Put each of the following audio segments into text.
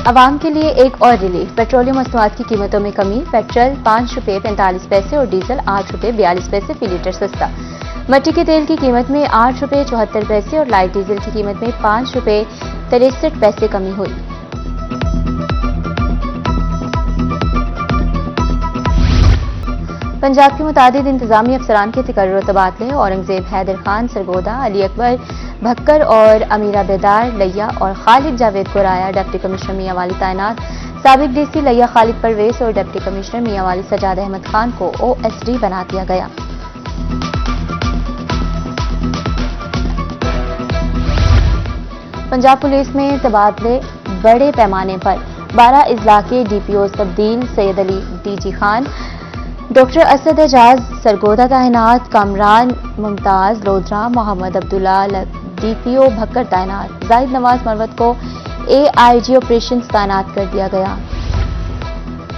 आवाम के लिए एक और रिलीफ। पेट्रोलियम मसनूआत की कीमतों में कमी। पेट्रोल 5 रुपये 45 पैसे और डीजल 8 रुपये 42 पैसे फी लीटर सस्ता। मट्टी के तेल की कीमत में 8 रुपये 74 पैसे और लाइट डीजल की कीमत में 5 रुपये 63 पैसे कमी हुई। पंजाब के मुतादिद इंतजामी अफसरान के तकर्रुर तबादले। औरंगजेब हैदर खान सरगोदा, अली अकबर भक्कर और अमीरा बेदार लैया और खालिद जावेद को राया डिप्टी कमिश्नर मियांवाली तैनात। साबिक डीसी लैया खालिद परवेज और डिप्टी कमिश्नर मियांवाली सजाद अहमद खान को ओएसडी बना दिया गया। पंजाब पुलिस में तबादले बड़े पैमाने पर। 12 इजला के डीपीओ तब्दील। सैयद अली डीजी खान, डॉक्टर असद एजाज सरगोदा तैनात। कामरान मुमताज लोधरा, मोहम्मद अब्दुल्ला डीपीओ भक्कर तैनात। जाहिद नवाज मरवत को एआईजी ऑपरेशन तैनात कर दिया गया।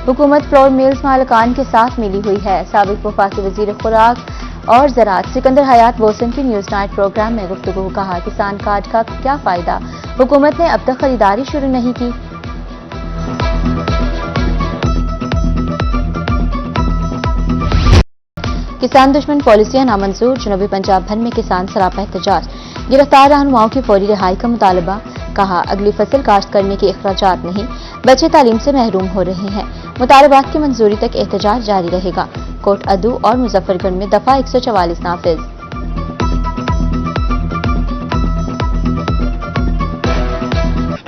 हुकूमत फ्लोर मिल्स मालिकान के साथ मिली हुई है। साबिक वफाकी वजीर खुराक और ज़राअत सिकंदर हयात बोसन की न्यूज नाइट प्रोग्राम में गुफ्तगू। कहा, किसान कार्ड का क्या फायदा, हुकूमत ने अब तक खरीदारी शुरू नहीं की। किसान दुश्मन पॉलिसियां नामंजूर। जनूबी पंजाब भर में किसान सरापा एहतजाज। गिरफ्तार रहनुमाओं की फौरी रिहाई का मुतालबा। कहा, अगली फसल काश्त करने के अखराजात नहीं, बच्चे तालीम से महरूम हो रहे हैं। मुतालबात की मंजूरी तक एहतजाज जारी रहेगा। कोट अदू और मुजफ्फरगढ़ में दफा 144 नाफिज।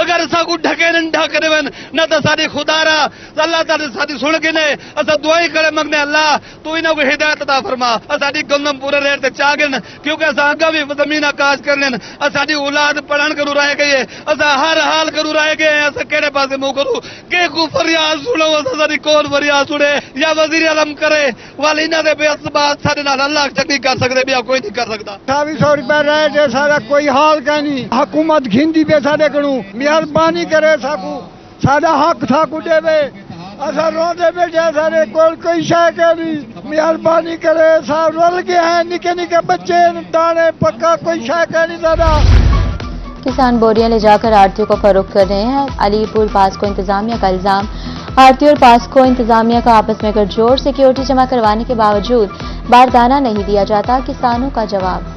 अगर साकू ढके न ढक देवन न तो साडी खुदारा अल्लाह ताला साडी सुन के ने असा दुआई करे मंगने अल्लाह तू इना को हिदायत अता फरमा। साडी गंदम पूरे रेट ते चागन क्योंकि असा आगा भी जमीन आकाश करने साडी औलाद पढ़न करू रह गए। असा हर हाल करू रह गए। असा केड़े पासे मुंह करू के को फरियाद सुनो। असा साडी कौन फरियाद सुने या वजीर आलम करे वाली ना दे बेअसबात साडे नाल अल्लाह चंगी कर सकदे बिया कोई नहीं कर सकदा। 200 रुपए रेट है सारा कोई हाल का नहीं। हुकूमत घिंदी पे साडे कणू मेहरबानी करे साकू साडा हक साकू देवे। असा रोंदे बैठे सारे कोई शय नहीं। मेहरबानी करे साहब रोल के हैं निके निके बच्चे दाने पक्का कोई शय नहीं साडा। किसान बोरियां ले जाकर आड़तियों को फरोख्त कर रहे हैं। अलीपुर पास्को इंतजामिया का इल्जाम। आड़ती और पास्को इंतजामिया का आपस में गठजोड़। सिक्योरिटी जमा करवाने के बावजूद बारदाना नहीं दिया जाता। किसानों का जवाब।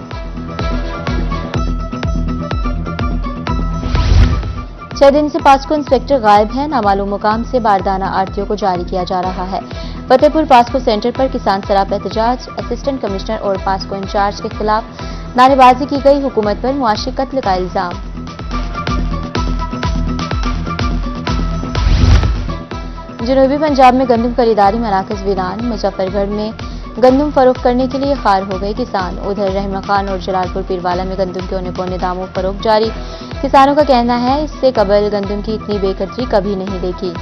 6 दिन से पास्को इंस्पेक्टर गायब है। नामालूम मुकाम से बारदाना आड़तियों को जारी किया जा रहा है। फतेहपुर पास्को सेंटर पर किसान सरापा एहतजाज। असिस्टेंट कमिश्नर और पास्को इंचार्ज के खिलाफ नारेबाजी की गई। हुकूमत पर मुआशी कत्ल का इल्जाम। जनूबी पंजाब में गंदम खरीदारी मराकज वीरान। मुजफ्फरगढ़ में गंदम फरोख्त करने के लिए खार हो गए किसान। उधर रहमा खान और जलालपुर पीरवाला में गंदम के औने पौने दामों फरोख्त जारी। किसानों का कहना है, इससे कबल गंदम की इतनी बेकदरी कभी नहीं देखी।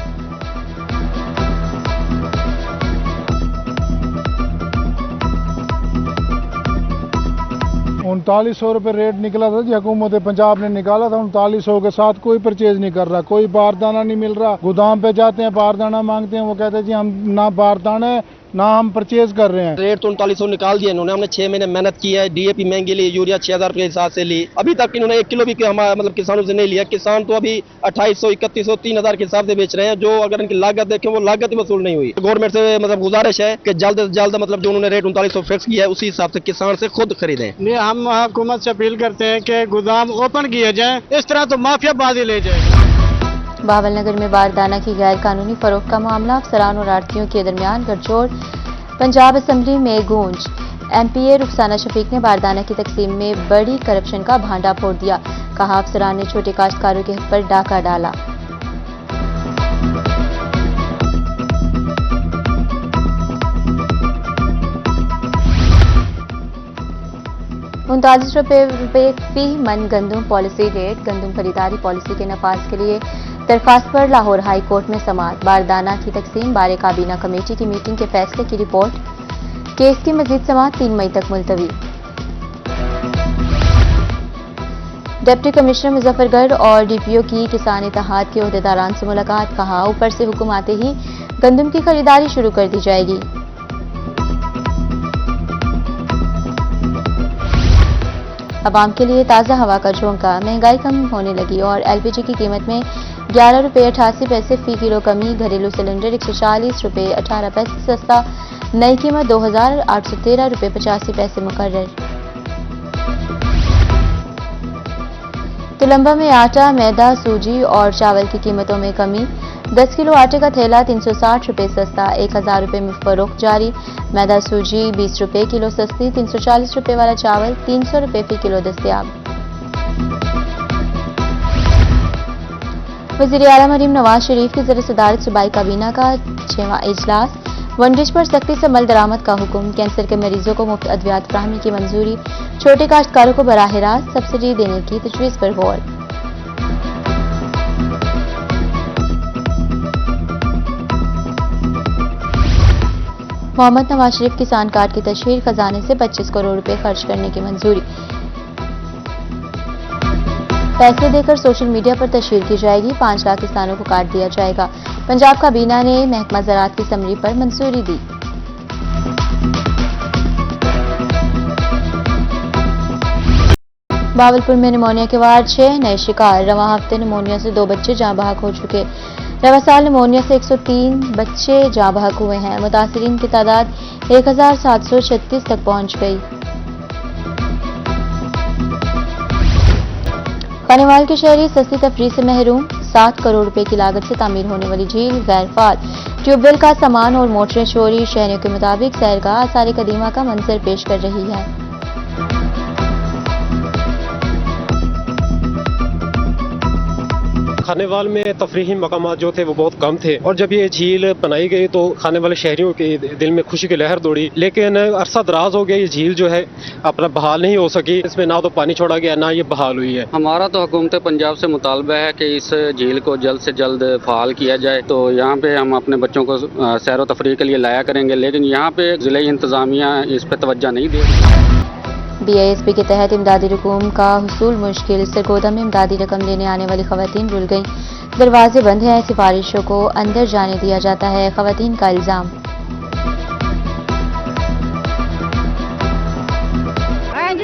₹3900 रेट निकला था जी, हुकूमत पंजाब ने निकाला था। 3900 के साथ कोई परचेज नहीं कर रहा, कोई बारदाना नहीं मिल रहा। गोदाम पे जाते हैं बारदाना मांगते हैं, वो कहते हैं जी हम ना बारदाना है ना हम परचेज कर रहे हैं। रेट तो 3900 निकाल दिया इन्होंने। हमने 6 महीने मेहनत की है। डीएपी महंगी ली, यूरिया 6000 रुपये के हिसाब से ली। अभी तक इन्होंने 1 किलो भी हमारा मतलब किसानों से नहीं लिया। किसान तो अभी 2800 3100 3000 के हिसाब से बेच रहे हैं। जो अगर इनकी लागत देखें वो लागत ही वसूल नहीं हुई। गवर्नमेंट से मतलब गुजारिश है कि जल्द से जल्द मतलब जो उन्होंने रेट 3900 फिक्स किया है उसी हिसाब से किसान से खुद खरीदें। हम हुकूमत से अपील करते हैं कि गोदाम ओपन किए जाए। इस तरह तो माफियाबाजी ले जाए। बावलनगर में बारदाना की गैर कानूनी फरोख्त का मामला। अफसरान और आड़तियों के दरमियान गठजोड़। पंजाब असम्बली में गूंज। एमपीए रुखसाना शफीक ने बारदाना की तकसीम में बड़ी करप्शन का भांडा फोड़ दिया। कहा, अफसरान ने छोटे काश्तकारों के हक पर डाका डाला। ₹39 फी मन गंदम पॉलिसी रेट। गंदम खरीदारी पॉलिसी के नफाज के लिए दरखास्त पर लाहौर हाई कोर्ट में समाअत। बारदाना की तकसीम बारे काबीना कमेटी की मीटिंग के फैसले की रिपोर्ट। केस की मजीद समाअत 3 मई तक मुलतवी। डिप्टी कमिश्नर मुजफ्फरगढ़ और डीपीओ की किसान इत्तेहाद के ओहदेदारान से मुलाकात। कहा, ऊपर से हुक्म आते ही गंदम की खरीदारी शुरू कर दी जाएगी। अवाम के लिए ताज़ा हवा का झोंका। महंगाई कम होने लगी और एलपीजी की कीमत में ₹11.88 फी किलो कमी। घरेलू सिलेंडर ₹140.18 सस्ता। नई कीमत ₹2,813.85 मुकर्रर। तुलंबा में आटा, मैदा, सूजी और चावल की कीमतों में कमी। 10 किलो आटे का थैला ₹360 सस्ता, ₹1,000 में फरोख्त जारी। मैदा सूजी ₹20 किलो सस्ती, ₹340 वाला चावल ₹300 फी किलो दस्तयाब। वज़ीर आला मरीम नवाज शरीफ की ज़र सदारत सूबाई काबीना का 6वां इजलास। वनडेज पर सख्ती से मल दरामद का हुक्म। कैंसर के मरीजों को मुफ्त अद्वियात फराहमी की मंजूरी। छोटे काश्तकारों को बराह रास्त सब्सिडी देने की तजवीज़ पर गौर। मोहम्मद नवाज शरीफ किसान कार्ड की तशहीर। खजाने से 25 करोड़ रुपए खर्च करने की मंजूरी। पैसे देकर सोशल मीडिया पर तशहीर की जाएगी। 5 लाख किसानों को कार्ड दिया जाएगा। पंजाब काबीना ने महकमा ज़राअत की समरी पर मंजूरी दी। बावलपुर में निमोनिया के वार्ड 6 नए शिकार। रवां हफ्ते निमोनिया से 2 बच्चे जाँ बहक हो चुके। रवां साल निमोनिया से 103 बच्चे जाँ बहक हुए हैं। मुतासरीन की तादाद 1736 तक पहुंच गई। खानेवाल के शहरी सस्ती तफरीह से महरूम। 7 करोड़ रुपए की लागत से तामीर होने वाली झील गैर फाल। ट्यूबवेल का सामान और मोटरें चोरी। शहरियों के मुताबिक सैरगाह आसार कदीमा का मंजर पेश कर रही है। खानेवाल में तफरीही मकामात जो थे वो बहुत कम थे और जब ये झील बनाई गई तो खाने वाले शहरियों के दिल में खुशी की लहर दौड़ी, लेकिन अरसा दराज हो गया ये झील जो है अपना बहाल नहीं हो सकी। इसमें ना तो पानी छोड़ा गया ना ये बहाल हुई है। हमारा तो हुकूमत पंजाब से मुतालबा है कि इस झील को जल्द से जल्द फाल किया जाए। तो यहाँ पे हम अपने बच्चों को सैर व तफरीह के लिए लाया करेंगे, लेकिन यहाँ पे ज़िले इंतज़ामिया इस पर तवज्जो नहीं दे रही। BISP के तहत इमदादी रकूम का हुसूल मुश्किल। सरगोदा में इमदादी रकम लेने आने वाली खवातीन रुल गईं। दरवाजे बंद हैं। सिफारिशों को अंदर जाने दिया जाता है, खवातीन का इल्जाम।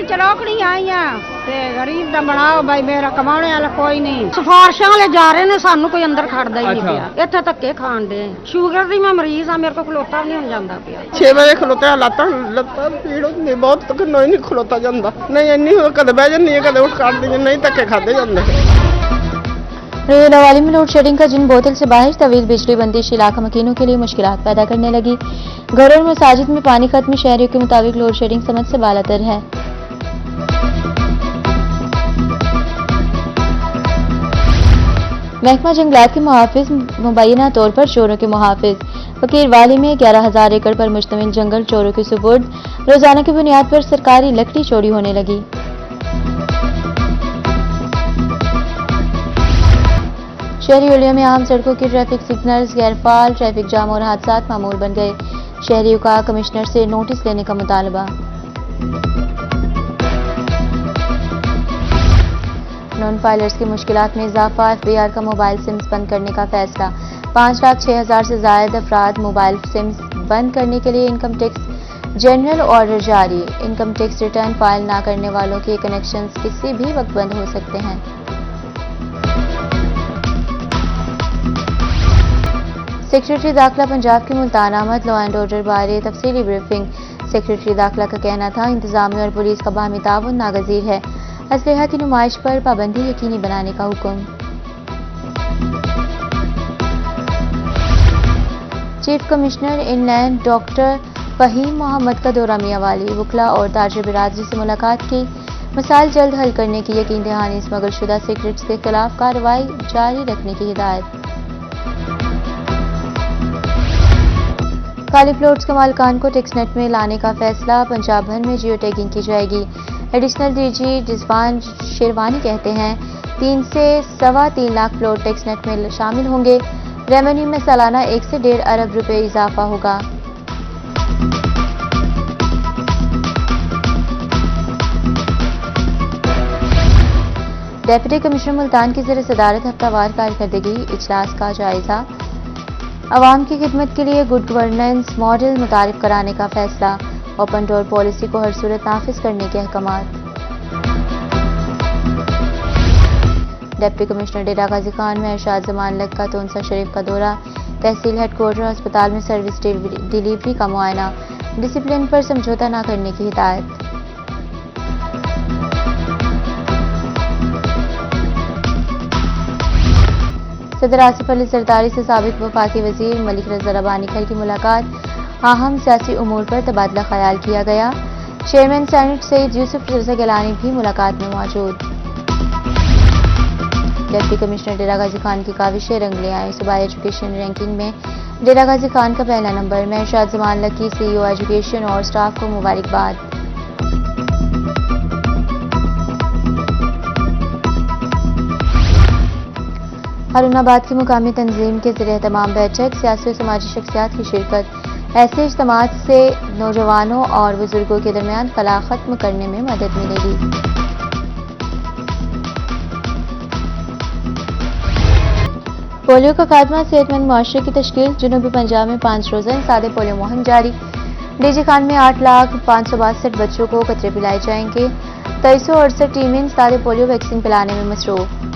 चौकड़ी आई ते गरीब दा बनाओ भाई, मेरा कमाने वाला कोई नहीं। सिफारिशां वाले जा रहे ने, सानू कोई अंदर खड़दा ही नहीं पिया। इत्थे धक्के खाण दे। शुगर दी मैं मरीज आ, मेरे को खलोता नहीं हो जांदा पिया। 6 बजे खलोता लत्तां पीड़ होंदी बहुत, तक नहीं खलोता जांदा। नहीं इन्नी कदे बह जन्नी है, कदे उठ काट दी, नहीं धक्के खादे जांदे। रेलवाली में लोड शेडिंग का जिन बोतल से बाहर तवील बिजली बंदिश इलाका मकीनों के लिए मुश्किलात पैदा करने लगी। घरों और मसाजिद में पानी खत्म। शहरियों के मुताबिक लोड शेडिंग समझ से बालातर है। महकमा जंगलात के मुहाफिज मुबैना तौर पर चोरों के मुहाफिज। फकीरवाली में 11,000 एकड़ पर मुश्तमिल जंगल चोरों के सुपुर्द। रोजाना की बुनियाद पर सरकारी लकड़ी चोरी होने लगी। शहरी एरिया में आम सड़कों की ट्रैफिक सिग्नल्स गैरफाल। ट्रैफिक जाम और हादसात मामूल बन गए। शहरियों का कमिश्नर से नोटिस लेने का मुतालबा। नॉन फाइलर्स की मुश्किलात में इजाफा। FBR का मोबाइल सिम्स बंद करने का फैसला। 5,06,000 से ज्यादा अफराद मोबाइल सिम्स बंद करने के लिए इनकम टैक्स जनरल ऑर्डर जारी। इनकम टैक्स रिटर्न फाइल ना करने वालों के कनेक्शंस किसी भी वक्त बंद हो सकते हैं। सेक्रेटरी दाखिला पंजाब की Multan Ahmad law and order बारे तफसीली ब्रीफिंग। सेक्रेटरी दाखिला का कहना था इंतजामिया और पुलिस का बाहमी ताउन नागजीर है। असलहा की नुमाइश पर पाबंदी यकीनी बनाने का हुक्म। Chief commissioner inland doctor Faheem Mohammad का दौरा मियांवाली। वकला और ताजर बिरादरी से मुलाकात की। मसाइल जल्द हल करने की यकीन दहानी। स्मगलशुदा सिगरेट्स के खिलाफ कार्रवाई जारी रखने की हिदायत। खाली प्लॉट्स के मालिकान को टैक्सनेट में लाने का फैसला। पंजाब भर में जियो टैगिंग की जाएगी। एडिशनल DG रिजवान शेरवानी कहते हैं 3 से 3.25 लाख प्लॉट टैक्सनेट में शामिल होंगे। रेवेन्यू में सालाना 1 से 1.5 अरब रुपए इजाफा होगा। डेप्यूटी कमिश्नर मुल्तान की ज़र सदारत हफ्तावार कारकर्दगी इजलास का जायजा। अवाम की खिदमत के लिए गुड गवर्नेंस मॉडल मुतारिफ कराने का फैसला। ओपन डोर पॉलिसी को हर सूरत नाफिज करने के अहकामात। डिप्टी कमिश्नर डेरा गाजी खान में इरशाद जमान लग का तोनसा शरीफ का दौरा, तहसील हेडक्वार्टर अस्पताल में सर्विस डिलीवरी का मुआयना, डिसिप्लिन पर समझौता न करने की हिदायत। सदर आसिफ अली जरदारी से साबिक वफाकी वजीर मलिक रज़ा रब्बानी खैर की मुलाकात, अहम सियासी उमूर पर तबादला ख्याल किया गया। चेयरमैन सेनेट सईद यूसुफ रज़ा गिलानी भी मुलाकात में मौजूद। डिप्टी कमिश्नर डेरा गाजी खान की काविशें रंग ले आए, सूबाई एजुकेशन रैंकिंग में डेरा गाजी खान का पहला नंबर, में इरशाद जमान लग की CEO एजुकेशन और स्टाफ को मुबारकबाद। हारूनाबाद की मुकामी तंजीम के ज़रिए तमाम बैठक, सियासी और समाजी शख्सियात की शिरकत। ऐसे इज्तिमात से नौजवानों और बुजुर्गों के दरमियान खला खत्म करने में मदद मिलेगी। पोलियो का खात्मा, सेहतमंद मुआशरे की तश्कील। जनूबी पंजाब में 5 रोज़ा सादे पोलियो मुहिम जारी। डीजी खान में 8,562 बच्चों को कतरे पिलाए जाएंगे। 2368 टीमें सादे पोलियो वैक्सीन पिलाने में मसरूफ।